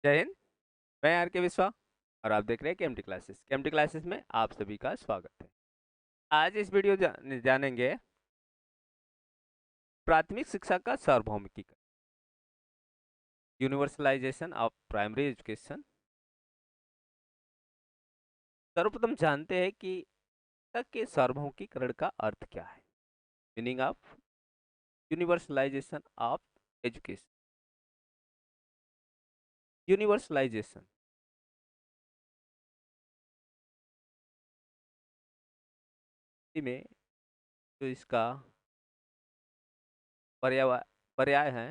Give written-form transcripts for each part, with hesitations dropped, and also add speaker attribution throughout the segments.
Speaker 1: जय हिंद। मैं आर के विश्वा और आप देख रहे हैं केएमटी क्लासेस। केएमटी क्लासेस में आप सभी का स्वागत है। आज इस वीडियो जानेंगे प्राथमिक शिक्षा का सार्वभौमिकीकरण, यूनिवर्सलाइजेशन ऑफ प्राइमरी एजुकेशन। सर्वप्रथम जानते हैं कि शिक्षा के सार्वभौमिकीकरण का अर्थ क्या है। Meaning of universalization of education. Universalization में जो इसका पर्याय है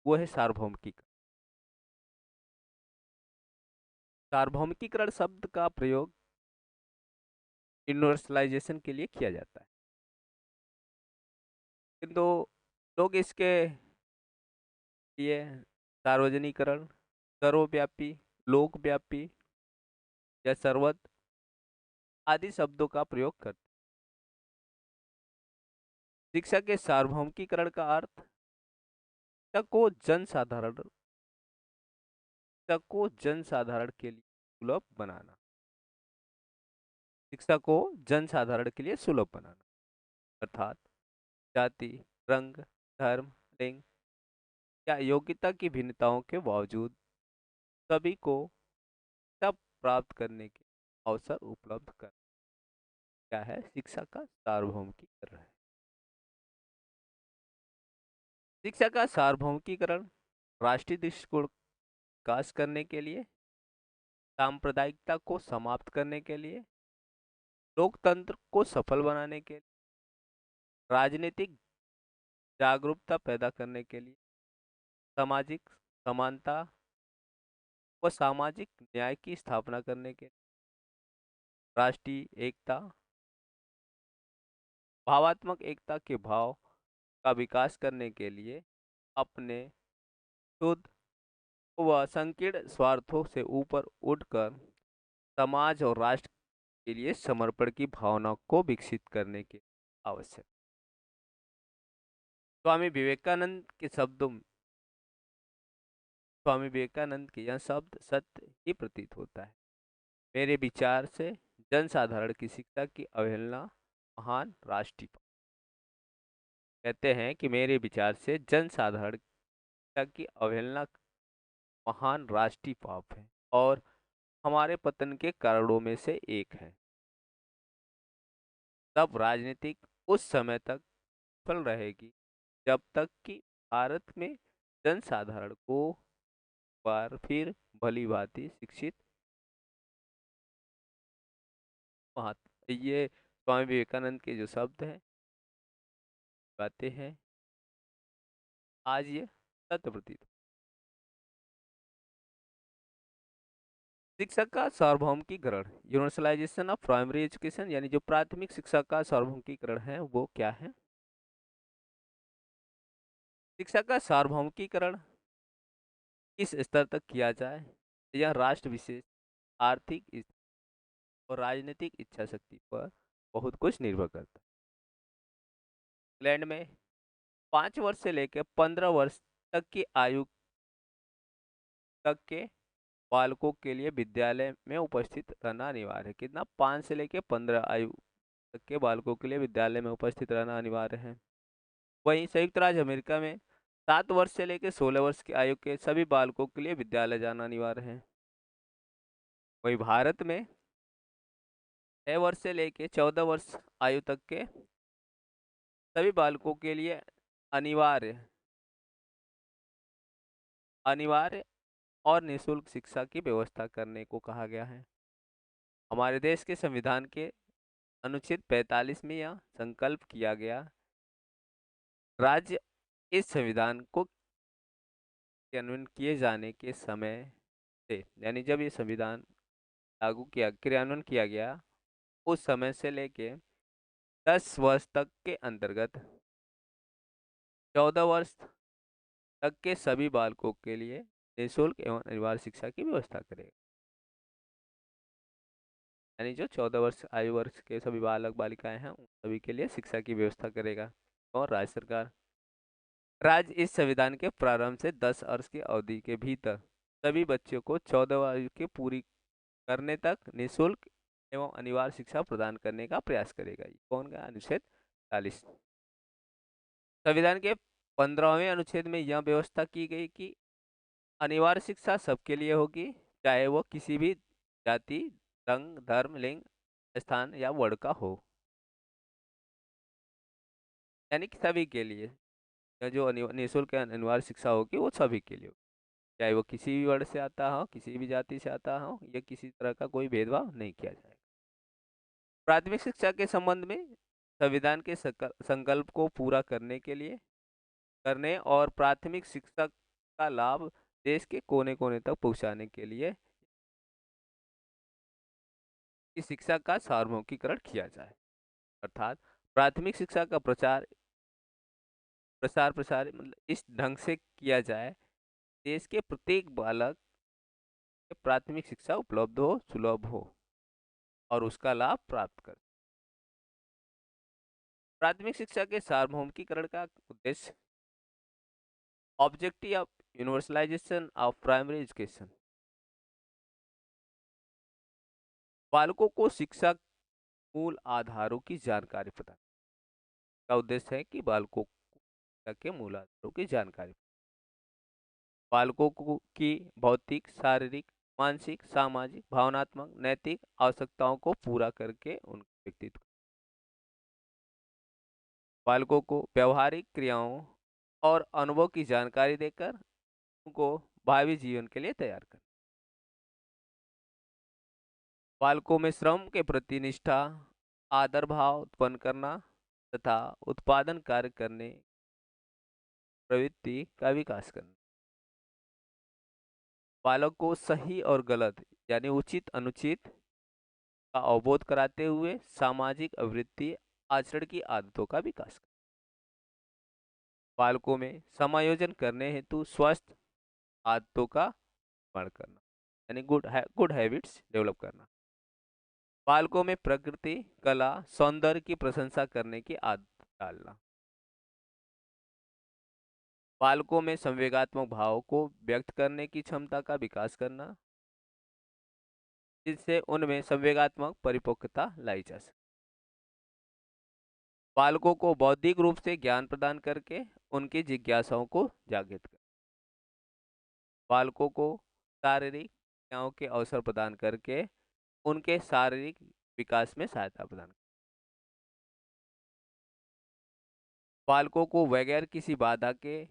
Speaker 1: वो है सार्वभौमिकीकरण। सार्वभौमिकीकरण शब्द का प्रयोग यूनिवर्सलाइजेशन के लिए किया जाता है, किंतु लोग इसके लिए सार्वजनिकरण, सर्वव्यापी, लोकव्यापी या सर्वत्र आदि शब्दों का प्रयोग करते हैं। शिक्षा के सार्वभौमिकीकरण का अर्थ शिक्षा को जनसाधारण के लिए सुलभ बनाना। शिक्षा को जनसाधारण के लिए सुलभ बनाना अर्थात जाति, रंग, धर्म, लिंग या योग्यता की भिन्नताओं के बावजूद सभी को सब प्राप्त करने के अवसर उपलब्ध कर क्या है शिक्षा का सार्वभौमिकीकरण है। शिक्षा का सार्वभौमिकीकरण राष्ट्रीय दृष्टिकोण विकास करने के लिए, सांप्रदायिकता को समाप्त करने के लिए, लोकतंत्र को सफल बनाने के लिए, राजनीतिक जागरूकता पैदा करने के लिए, सामाजिक समानता व सामाजिक न्याय की स्थापना करने के लिए, राष्ट्रीय एकता, भावात्मक एकता के भाव का विकास करने के लिए, अपने शुद्ध व संकीर्ण स्वार्थों से ऊपर उठकर समाज और राष्ट्र के लिए समर्पण की भावना को विकसित करने के आवश्यक। स्वामी विवेकानंद के यह शब्द सत्य ही प्रतीत होता है। मेरे विचार से जनसाधारण की शिक्षा की अवहेलना महान राष्ट्रीय पाप। कहते हैं कि मेरे विचार से जनसाधारण शिक्षा की अवहेलना महान राष्ट्रीय पाप है और हमारे पतन के कारणों में से एक है। तब राजनीतिक उस समय तक सफल रहेगी जब तक कि भारत में जनसाधारण को बार फिर भली भांति शिक्षित महात्मा। ये स्वामी विवेकानंद के जो शब्द हैं, बातें हैं, आज ये सत्य प्रतीत। शिक्षा का सार्वभौमिकीकरण, यूनिवर्सलाइजेशन ऑफ प्राइमरी एजुकेशन, यानी जो प्राथमिक शिक्षा का सार्वभौमिकीकरण है वो क्या है। शिक्षा का सार्वभौमिकीकरण किस स्तर तक किया जाए, यह राष्ट्र विशेष आर्थिक और राजनीतिक इच्छा शक्ति पर बहुत कुछ निर्भर करता है। इंग्लैंड में 5 वर्ष से लेकर 15 वर्ष तक की आयु तक के बालकों के लिए विद्यालय में उपस्थित रहना अनिवार्य है। कितना? 5 से लेकर 15 आयु तक के बालकों के लिए विद्यालय में उपस्थित रहना अनिवार्य है। वहीं संयुक्त राज्य अमेरिका में 7 वर्ष से लेकर 16 वर्ष की आयु के सभी बालकों के लिए विद्यालय जाना अनिवार्य है। वहीं भारत में 6 वर्ष से लेकर 14 वर्ष आयु तक के सभी बालकों के लिए अनिवार्य अनिवार्य और निःशुल्क शिक्षा की व्यवस्था करने को कहा गया है। हमारे देश के संविधान के अनुच्छेद 45 में यह संकल्प किया गया, राज्य इस संविधान को क्रियान्वयन किए जाने के समय से, यानी जब ये संविधान क्रियान्वयन किया गया उस समय से लेके 10 वर्ष तक के अंतर्गत 14 वर्ष तक के सभी बालकों के लिए निःशुल्क एवं अनिवार्य शिक्षा की व्यवस्था करेगा। यानी जो 14 वर्ष आयु वर्ष के सभी बालक बालिकाएं हैं उन सभी के लिए शिक्षा की व्यवस्था करेगा। और राज्य सरकार, राज्य इस संविधान के प्रारंभ से 10 वर्ष की अवधि के भीतर सभी बच्चों को 14 वर्ष की पूरी करने तक निःशुल्क एवं अनिवार्य शिक्षा प्रदान करने का प्रयास करेगा। ये कौन का अनुच्छेद 40। संविधान के 15वें अनुच्छेद में यह व्यवस्था की गई कि अनिवार्य शिक्षा सबके लिए होगी, चाहे वो किसी भी जाति, रंग, धर्म, लिंग, स्थान या वर्ण का हो। यानी कि सभी के लिए यह जो निःशुल्क अनिवार्य शिक्षा होगी वो सभी के लिए होगी, चाहे वो किसी भी वर्ण से आता हो, किसी भी जाति से आता हो, या किसी तरह का कोई भेदभाव नहीं किया जाएगा। प्राथमिक शिक्षा के संबंध में संविधान के संकल्प को पूरा करने के लिए करने और प्राथमिक शिक्षा का लाभ देश के कोने कोने तक पहुंचाने के लिए इस शिक्षा का सार्वभौमिकीकरण किया जाए। अर्थात प्राथमिक शिक्षा का प्रसार प्रसार मतलब इस ढंग से किया जाए, देश के प्रत्येक बालक को प्राथमिक शिक्षा उपलब्ध हो, सुलभ हो और उसका लाभ प्राप्त कर। प्राथमिक शिक्षा के सार्वभौमिकीकरण का उद्देश्य objective of universalization of primary education, बालकों को शिक्षा मूल आधारों की जानकारी प्रदान का उद्देश्य है कि बालकों को शिक्षा के मूल आधारों की जानकारी, बालकों को की भौतिक, शारीरिक, मानसिक, सामाजिक, भावनात्मक, नैतिक आवश्यकताओं को पूरा करके उनके व्यक्तित्व, बालकों को व्यवहारिक क्रियाओं और अनुभव की जानकारी देकर उनको भावी जीवन के लिए तैयार कर, बालकों में श्रम के प्रति निष्ठा, आदर भाव उत्पन्न करना तथा उत्पादन कार्य करने प्रवृत्ति का विकास करना, बालक को सही और गलत यानी उचित अनुचित का अवबोध कराते हुए सामाजिक अवृत्ति आचरण की आदतों का विकास करना, बालकों में समायोजन करने हेतु स्वस्थ आदतों का निर्माण करना यानी गुड हैबिट्स डेवलप करना, बालकों में प्रकृति, कला, सौंदर्य की प्रशंसा करने की आदत डालना, बालकों में संवेगात्मक भावों को व्यक्त करने की क्षमता का विकास करना, जिससे उनमें संवेगात्मक परिपक्वता लाई जा सके, बालकों को बौद्धिक रूप से ज्ञान प्रदान करके उनकी जिज्ञासाओं को जागृत कर, बालकों को शारीरिक क्रियाओं के अवसर प्रदान करके उनके शारीरिक विकास में सहायता प्रदान कर, बालकों को बगैर किसी बाधा के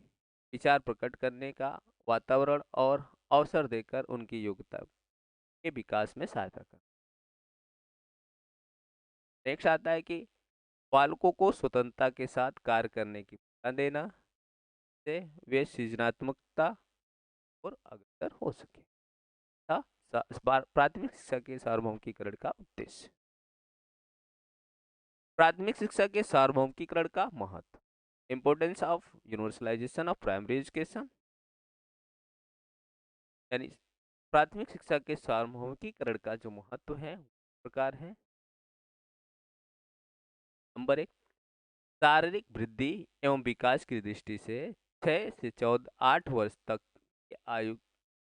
Speaker 1: विचार प्रकट करने का वातावरण और अवसर देकर उनकी योग्यता के विकास में सहायता कर। नेक्स्ट आता है कि बालकों को स्वतंत्रता के साथ कार्य करने की प्रेरणा देना से वे सृजनात्मकता और अग्रसर हो सके था। प्राथमिक शिक्षा के सार्वभौमिकीकरण का उद्देश्य, प्राथमिक शिक्षा के सार्वभौमिकीकरण का महत्व, importance of universalization of primary education, यानी प्राथमिक शिक्षा के सार्वभौमिकीकरण का जो महत्व है प्रकार है। नंबर 1, शारीरिक वृद्धि एवं विकास की दृष्टि से 6 से 8 वर्ष तक की आयु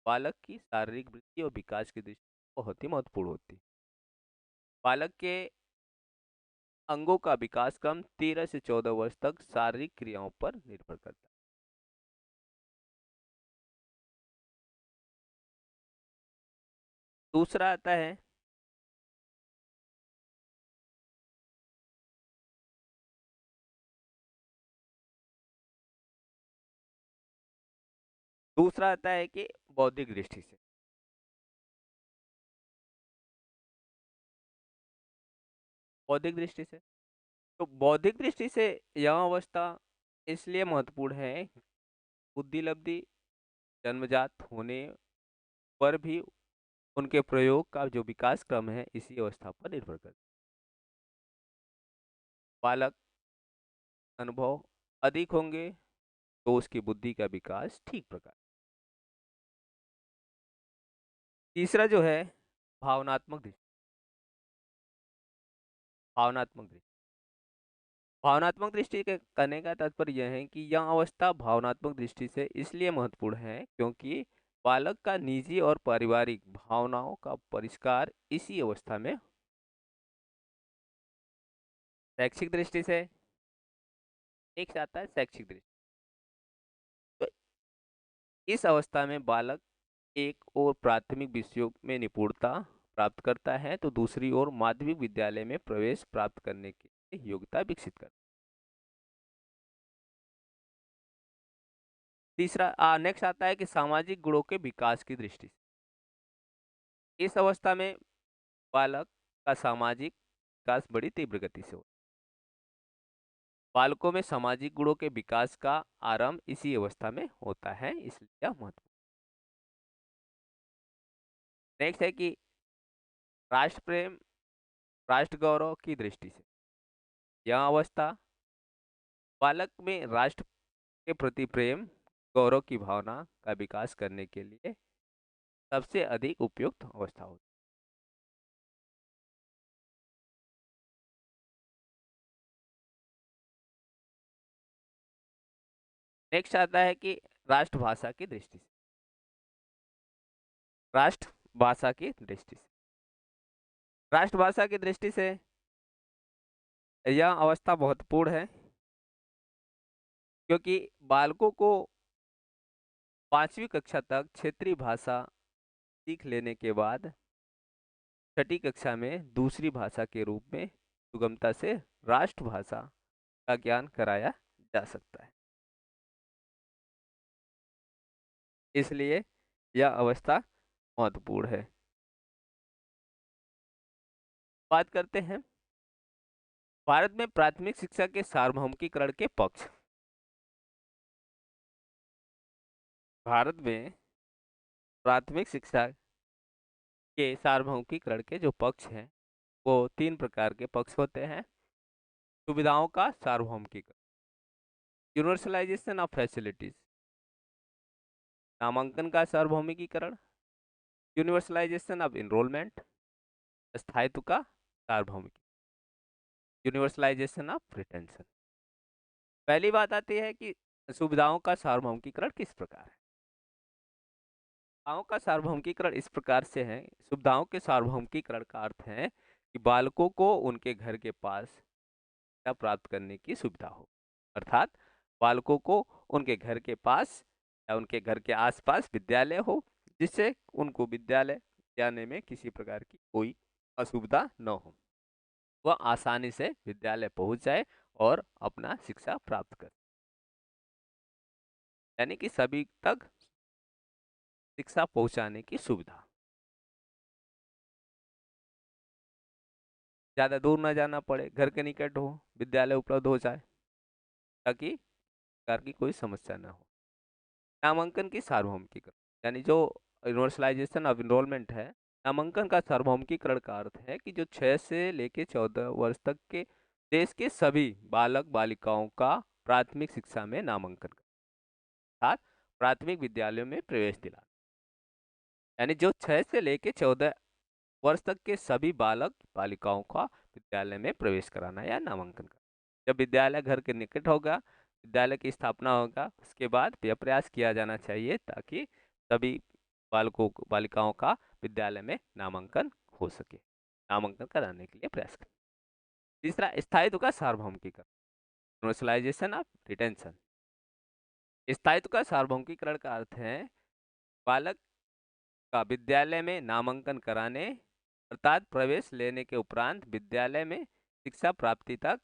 Speaker 1: बालक की शारीरिक वृद्धि और विकास की दृष्टि से बहुत ही महत्वपूर्ण होती है। बालक के अंगों का विकास क्रम 13 से 14 वर्ष तक शारीरिक क्रियाओं पर निर्भर करता है। दूसरा आता है कि बौद्धिक दृष्टि से, बौद्धिक दृष्टि से तो बौद्धिक दृष्टि से यह अवस्था इसलिए महत्वपूर्ण है, बुद्धि लब्धि जन्मजात होने पर भी उनके प्रयोग का जो विकास क्रम है इसी अवस्था पर निर्भर करता है। बालक अनुभव अधिक होंगे तो उसकी बुद्धि का विकास ठीक प्रकार। तीसरा जो है भावनात्मक दृष्टि, भावनात्मक दृष्टि भावनात्मक दृष्टि के करने का तात्पर्य यह है कि यह अवस्था भावनात्मक दृष्टि से इसलिए महत्वपूर्ण है क्योंकि बालक का निजी और पारिवारिक भावनाओं का परिष्कार इसी अवस्था में शैक्षिक दृष्टि से एक आता है शैक्षिक दृष्टि। तो इस अवस्था में बालक एक और प्राथमिक विषयों में निपुणता प्राप्त करता है तो दूसरी ओर माध्यमिक विद्यालय में प्रवेश प्राप्त करने के लिए योग्यता विकसित करता है। तीसरा नेक्स्ट आता है कि सामाजिक गुणों के विकास की दृष्टि से इस अवस्था में बालक का सामाजिक विकास बड़ी तीव्र गति से होता है। बालकों में सामाजिक गुणों के विकास का आरंभ इसी अवस्था में होता है, इसलिए यह महत्वपूर्ण। नेक्स्ट है कि राष्ट्र प्रेम राष्ट्र गौरव की दृष्टि से यह अवस्था बालक में राष्ट्र के प्रति प्रेम गौरव की भावना का विकास करने के लिए सबसे अधिक उपयुक्त अवस्था होती है। नेक्स्ट आता है कि राष्ट्रभाषा की दृष्टि से राष्ट्रभाषा की दृष्टि से राष्ट्रभाषा की दृष्टि से यह अवस्था महत्वपूर्ण है क्योंकि बालकों को 5वीं कक्षा तक क्षेत्रीय भाषा सीख लेने के बाद छठी कक्षा में दूसरी भाषा के रूप में सुगमता से राष्ट्रभाषा का ज्ञान कराया जा सकता है, इसलिए यह अवस्था महत्वपूर्ण है। बात करते हैं भारत में प्राथमिक शिक्षा के सार्वभौमिकीकरण के पक्ष। भारत में प्राथमिक शिक्षा के सार्वभौमिकीकरण के जो पक्ष हैं वो 3 प्रकार के पक्ष होते हैं। सुविधाओं का सार्वभौमिकीकरण, यूनिवर्सलाइजेशन ऑफ फैसिलिटीज, नामांकन का सार्वभौमिकीकरण, यूनिवर्सलाइजेशन ऑफ इनरोलमेंट, स्थायित्व का सार्वभौमिक, यूनिवर्सलाइजेशन ऑफ रिटेंशन। पहली बात आती है कि सुविधाओं का सार्वभौमिकीकरण किस प्रकार है। सुविधाओं का सार्वभौमिकीकरण इस प्रकार से है, सुविधाओं के सार्वभौमिकीकरण का अर्थ है कि बालकों को उनके घर के पास शिक्षा प्राप्त करने की सुविधा हो, अर्थात बालकों को उनके घर के पास या उनके घर के आसपास विद्यालय हो जिससे उनको विद्यालय जाने में किसी प्रकार की कोई असुविधा न हो, वह आसानी से विद्यालय पहुंच जाए और अपना शिक्षा प्राप्त करे, यानी कि सभी तक शिक्षा पहुंचाने की सुविधा। ज़्यादा दूर न जाना पड़े, घर के निकट हो, विद्यालय उपलब्ध हो जाए ताकि प्रकार की कोई समस्या न हो। नामांकन की सार्वभौमिकीकरण, यानी जो यूनिवर्सलाइजेशन ऑफ इनरोलमेंट है, नामांकन का सार्वभौमिकीकरण का अर्थ है कि जो 6 से लेकर 14 वर्ष तक के देश के सभी बालक बालिकाओं का प्राथमिक शिक्षा में नामांकन अर्थात प्राथमिक विद्यालयों में प्रवेश दिलाना, यानी जो 6 से लेकर 14 वर्ष तक के सभी बालक बालिकाओं का विद्यालय में प्रवेश कराना या नामांकन करना। जब विद्यालय घर के निकट होगा, विद्यालय की स्थापना होगा, उसके बाद यह प्रयास किया जाना चाहिए ताकि सभी बालकों बालिकाओं का विद्यालय में नामांकन हो सके, नामांकन कराने के लिए प्रयास करें। तीसरा, स्थायित्व का सार्वभौमिकीकरण, यूनिवर्सलाइजेशन ऑफ रिटेंशन। स्थायित्व का सार्वभौमिकीकरण का अर्थ है बालक का विद्यालय में नामांकन कराने अर्थात प्रवेश लेने के उपरांत विद्यालय में शिक्षा प्राप्ति तक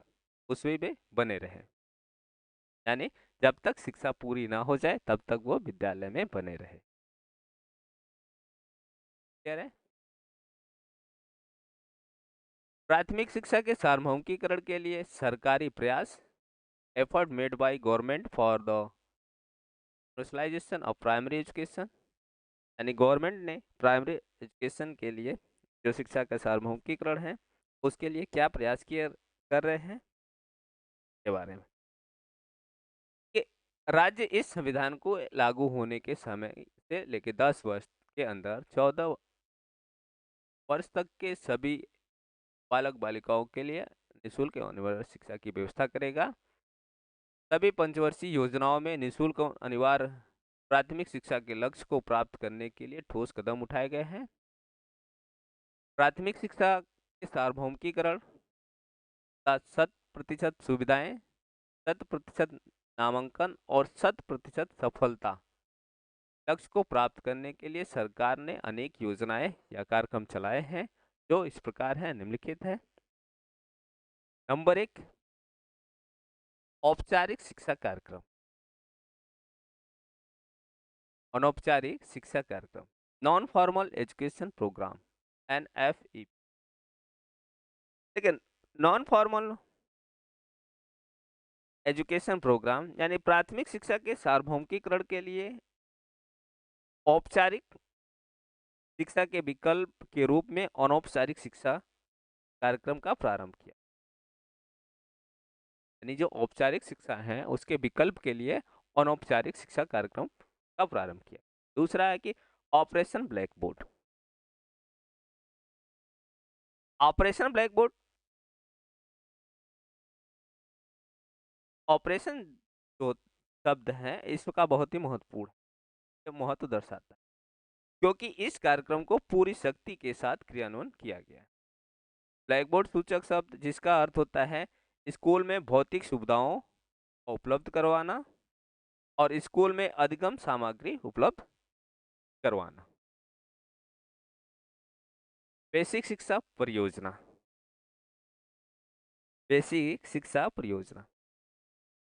Speaker 1: उसी में बने रहे, यानी जब तक शिक्षा पूरी ना हो जाए तब तक वो विद्यालय में बने रहे। कह रहे प्राथमिक शिक्षा के सार्वभौमिकीकरण के लिए सरकारी प्रयास, effort made by government for the universalization of primary education, यानी गवर्नमेंट ने प्राइमरी एजुकेशन के लिए जो शिक्षा का सार्वभौमिकीकरण है उसके लिए क्या प्रयास किए कर रहे हैं के बारे में कि राज्य इस संविधान को लागू होने के समय से लेकर 10 वर्ष के अंदर 14 वर्ष तक के सभी बालक बालिकाओं के लिए निःशुल्क एवं अनिवार्य शिक्षा की व्यवस्था करेगा। सभी पंचवर्षीय योजनाओं में निःशुल्क एवं अनिवार्य प्राथमिक शिक्षा के लक्ष्य को प्राप्त करने के लिए ठोस कदम उठाए गए हैं। प्राथमिक शिक्षा के सार्वभौमिकीकरण, 100% सुविधाएं, 100% नामांकन और 100% सफलता। लक्ष्य को प्राप्त करने के लिए सरकार ने अनेक योजनाएं या कार्यक्रम चलाए हैं, जो इस प्रकार है, निम्नलिखित है। नंबर 1, औपचारिक शिक्षा कार्यक्रम। अनौपचारिक शिक्षा कार्यक्रम, non formal education programme, NFE। लेकिन नॉन फॉर्मल एजुकेशन प्रोग्राम यानी प्राथमिक शिक्षा के सार्वभौमिकीकरण के लिए औपचारिक शिक्षा के विकल्प के रूप में अनौपचारिक शिक्षा कार्यक्रम का प्रारंभ किया। यानी जो औपचारिक शिक्षा है उसके विकल्प के लिए अनौपचारिक शिक्षा कार्यक्रम का प्रारंभ किया। दूसरा है कि operation black board. Operation black board, operation जो शब्द है इसका बहुत ही महत्वपूर्ण है, महत्व दर्शाता है, क्योंकि इस कार्यक्रम को पूरी शक्ति के साथ क्रियान्वयन किया गया है। ब्लैक बोर्ड सूचक शब्द जिसका अर्थ होता है स्कूल में भौतिक सुविधाओं को उपलब्ध करवाना और स्कूल में अधिगम सामग्री उपलब्ध करवाना। बेसिक शिक्षा परियोजना, बेसिक शिक्षा परियोजना।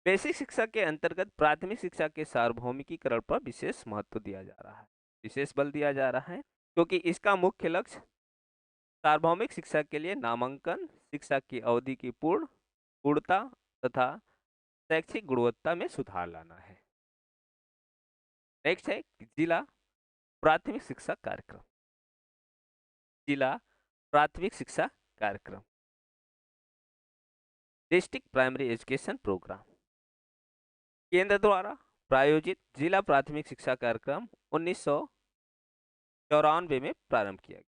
Speaker 1: बेसिक शिक्षा के अंतर्गत प्राथमिक शिक्षा के सार्वभौमिकीकरण पर विशेष महत्व दिया जा रहा है, विशेष बल दिया जा रहा है, क्योंकि इसका मुख्य लक्ष्य सार्वभौमिक शिक्षा के लिए नामांकन, शिक्षा की अवधि की पूर्णता तथा शैक्षिक गुणवत्ता में सुधार लाना है। नेक्स्ट है जिला प्राथमिक शिक्षा कार्यक्रम। जिला प्राथमिक शिक्षा कार्यक्रम, डिस्ट्रिक्ट प्राइमरी एजुकेशन प्रोग्राम। केंद्र द्वारा प्रायोजित जिला प्राथमिक शिक्षा कार्यक्रम 1994 में प्रारंभ किया गया।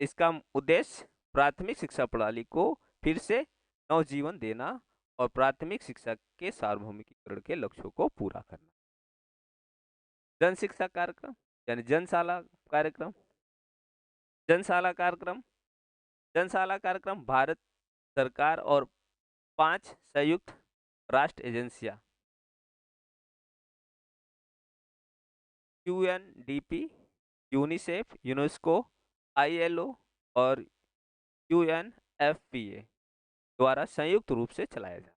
Speaker 1: इसका उद्देश्य प्राथमिक शिक्षा प्रणाली को फिर से नवजीवन देना और प्राथमिक शिक्षा के सार्वभौमिकीकरण के लक्ष्यों को पूरा करना। जन शिक्षा कार्यक्रम यानी जनशाला कार्यक्रम। जनशाला कार्यक्रम, जनशाला कार्यक्रम भारत सरकार और 5 संयुक्त राष्ट्र एजेंसियां UNDP, यूनिसेफ, यूनेस्को, ILO और UNFPA द्वारा संयुक्त रूप से चलाया जाता है।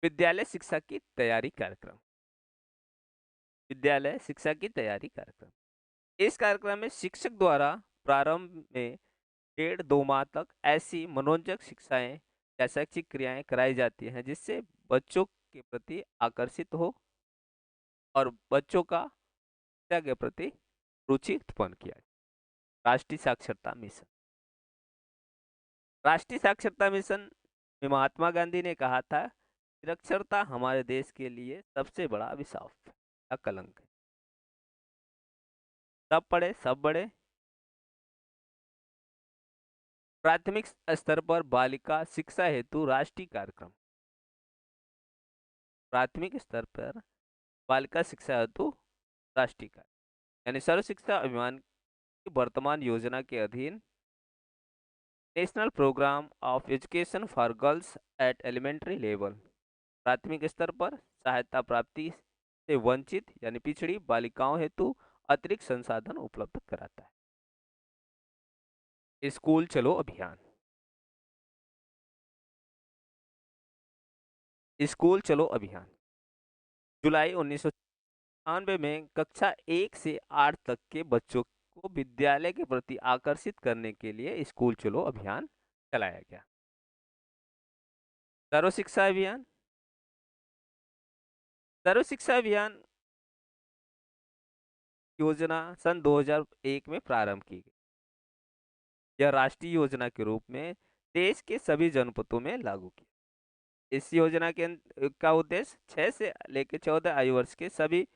Speaker 1: विद्यालय शिक्षा की तैयारी कार्यक्रम। विद्यालय शिक्षा की तैयारी कार्यक्रम, इस कार्यक्रम में शिक्षक द्वारा प्रारंभ में 1.5-2 माह तक ऐसी मनोरंजक शिक्षाएं या शैक्षिक क्रियाएं कराई जाती हैं जिससे बच्चों के प्रति आकर्षित हो और बच्चों का शिक्षा के प्रति रुचि उत्पन्न किया जाए। राष्ट्रीय साक्षरता मिशन। राष्ट्रीय साक्षरता मिशन में महात्मा गांधी ने कहा था, निरक्षरता हमारे देश के लिए सबसे बड़ा अभिशाप या कलंक है। सब पढ़े सब बढ़े। प्राथमिक स्तर पर बालिका शिक्षा हेतु राष्ट्रीय कार्यक्रम। प्राथमिक स्तर पर बालिका शिक्षा हेतु राष्ट्रीय कार्यक्रम यानी सर्व शिक्षा अभियान की वर्तमान योजना के अधीन national programme of education for girls at elementary level प्राथमिक स्तर पर सहायता प्राप्ति से वंचित यानी पिछड़ी बालिकाओं हेतु अतिरिक्त संसाधन उपलब्ध कराता है। स्कूल चलो अभियान। स्कूल चलो अभियान जुलाई 1998 में कक्षा 1 से 8 तक के बच्चों को विद्यालय के प्रति आकर्षित करने के लिए स्कूल चलो अभियान चलाया गया। सर्व शिक्षा अभियान। सर्व शिक्षा अभियान योजना सन 2001 में प्रारंभ की गई। यह राष्ट्रीय योजना के रूप में देश के सभी जनपदों में लागू की। इस योजना के का उद्देश्य 6 से लेकर 14 आयु वर्ष के सभी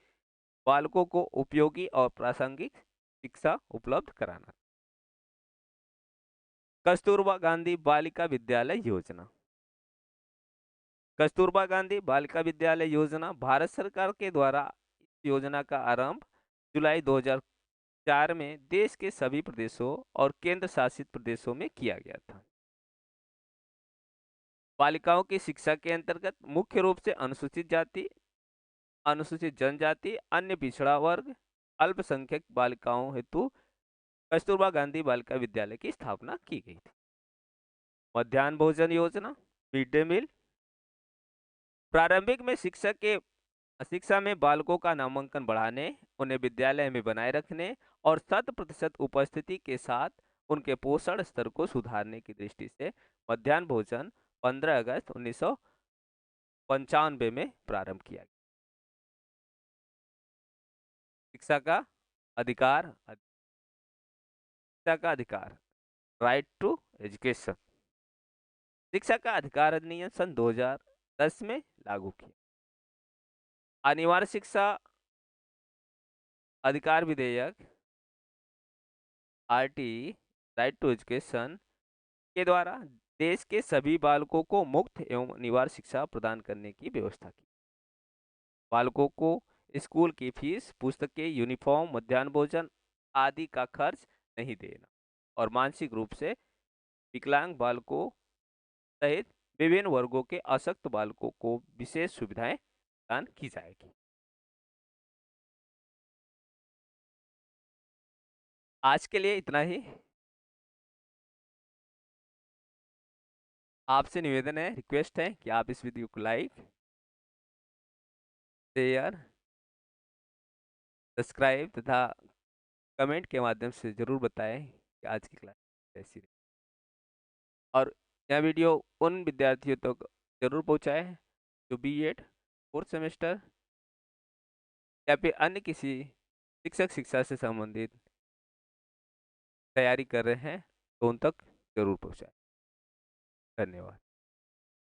Speaker 1: बालकों को उपयोगी और प्रासंगिक शिक्षा उपलब्ध कराना। कस्तूरबा गांधी बालिका विद्यालय योजना। कस्तूरबा गांधी बालिका विद्यालय योजना भारत सरकार के द्वारा इस योजना का आरंभ जुलाई 2004 में देश के सभी प्रदेशों और केंद्र शासित प्रदेशों में किया गया था। बालिकाओं की शिक्षा के अंतर्गत मुख्य रूप से अनुसूचित जाति, अनुसूचित जनजाति, अन्य पिछड़ा वर्ग, अल्पसंख्यक बालिकाओं हेतु कस्तूरबा गांधी बालिका विद्यालय की स्थापना की गई थी। मध्याह्न भोजन योजना, मिड डे मील, प्रारंभिक में शिक्षा में बालकों का नामांकन बढ़ाने, उन्हें विद्यालय में बनाए रखने और 100% उपस्थिति के साथ उनके पोषण स्तर को सुधारने की दृष्टि से मध्याह्न भोजन 15 अगस्त 1995 में प्रारंभ किया गया। शिक्षा का अधिकार, शिक्षा का अधिकार, राइट टू एजुकेशन। शिक्षा का अधिकार अधिनियम सन 2010 में लागू किया। अनिवार्य शिक्षा अधिकार विधेयक आरटी राइट टू एजुकेशन के द्वारा देश के सभी बालकों को मुफ्त एवं अनिवार्य शिक्षा प्रदान करने की व्यवस्था की। बालकों को स्कूल की फीस, पुस्तकें, यूनिफॉर्म, मध्याह्न भोजन आदि का खर्च नहीं देना और मानसिक रूप से विकलांग बालकों सहित विभिन्न वर्गों के अशक्त बालकों को विशेष सुविधाएं प्रदान की जाएगी। आज के लिए इतना ही। आपसे निवेदन है, रिक्वेस्ट है कि आप इस वीडियो को लाइक, शेयर, सब्सक्राइब तथा कमेंट के माध्यम से जरूर बताएं कि आज की क्लास कैसी रही और यह वीडियो उन विद्यार्थियों तक जरूर पहुंचाएं जो बीएड 4th सेमेस्टर या फिर अन्य किसी शिक्षा से संबंधित तैयारी कर रहे हैं तो उन तक जरूर पहुंचाएं। धन्यवाद।